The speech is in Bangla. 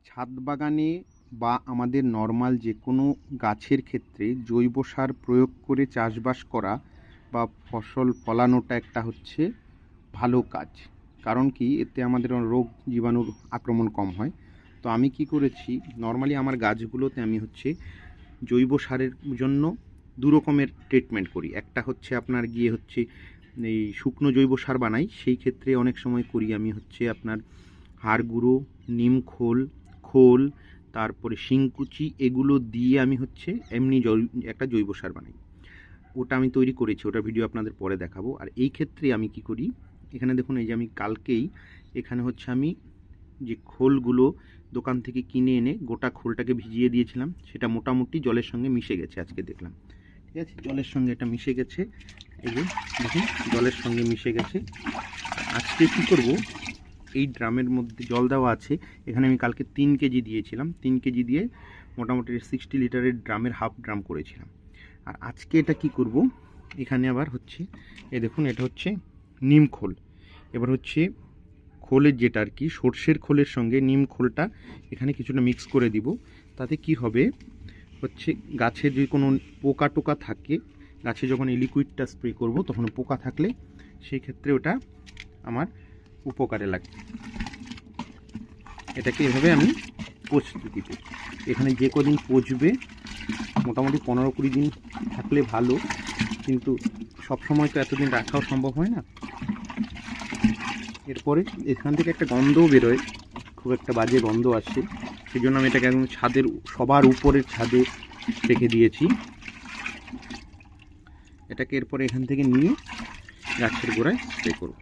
ছাদ বাগানে বা আমাদের নর্মাল যে কোনো গাছের ক্ষেত্রে জৈব সার প্রয়োগ করে চাষবাস করা বা ফসল ফলানোটা একটা হচ্ছে ভালো কাজ। কারণ কি, এতে আমাদের রোগ জীবাণুর আক্রমণ কম হয়। তো আমি কি করেছি, নর্মালি আমার গাছগুলোতে আমি হচ্ছে জৈব সারের জন্য দু রকমের ট্রিটমেন্ট করি। একটা হচ্ছে আপনার গিয়ে হচ্ছে এই শুকনো জৈব সার বানাই, সেই ক্ষেত্রে অনেক সময় করি আমি হচ্ছে আপনার হাড় গুঁড়ো, নিম খোল, তারপরে শিংকুচি, এগুলো দিয়ে আমি হচ্ছে এমনি একটা জৈব সার বানাই। ওটা আমি তৈরি করেছি, ওটার ভিডিও আপনাদের পরে দেখাবো। আর এই ক্ষেত্রে আমি কি করি, এখানে দেখুন, এই যে আমি কালকেই এখানে হচ্ছে আমি যে খোলগুলো দোকান থেকে কিনে এনে গোটা খোলটাকে ভিজিয়ে দিয়েছিলাম, সেটা মোটামুটি জলের সঙ্গে মিশে গেছে আজকে দেখলাম। ঠিক আছে, জলের সঙ্গে এটা মিশে গেছে, এই যে দেখুন জলের সঙ্গে মিশে গেছে। আজকে কী করব, এই ড্রামের মধ্যে জল দেওয়া আছে, এখানে আমি কালকে 3 কেজি দিয়েছিলাম, 3 কেজি দিয়ে মোটামুটি 60 লিটারের ড্রামের হাফ ড্রাম করেছিলাম। আর আজকে এটা কি করব, এখানে আবার হচ্ছে এই দেখুন, এটা হচ্ছে নিম খোল। এবার হচ্ছে খোলের যেটা আর কি সর্ষের খোলের সঙ্গে নিম খোলটা এখানে কিছুটা মিক্স করে দিব। তাতে কি হবে হচ্ছে, গাছে যে কোনো পোকা টোকা থাকে, গাছে যখন এই লিকুইডটা স্প্রে করব তখন পোকা থাকলে সেই ক্ষেত্রে ওটা আমার উপকারে লাগবে। এটাকে এভাবে আমি পচতে দিব। এখানে যে কদিন পচবে মোটামুটি 15-20 দিন থাকলে ভালো, কিন্তু সব সময় তো এতদিন রাখাও সম্ভব হয় না। এরপরে এখান থেকে একটা গন্ধও বেরোয়, খুব একটা বাজে গন্ধ আসছে, সেই জন্য আমি এটাকে একদম ছাদের সবার উপরের ছাদে রেখে দিয়েছি। এটাকে এরপরে এখান থেকে নিয়ে গাছের গোড়ায় স্প্রে করব।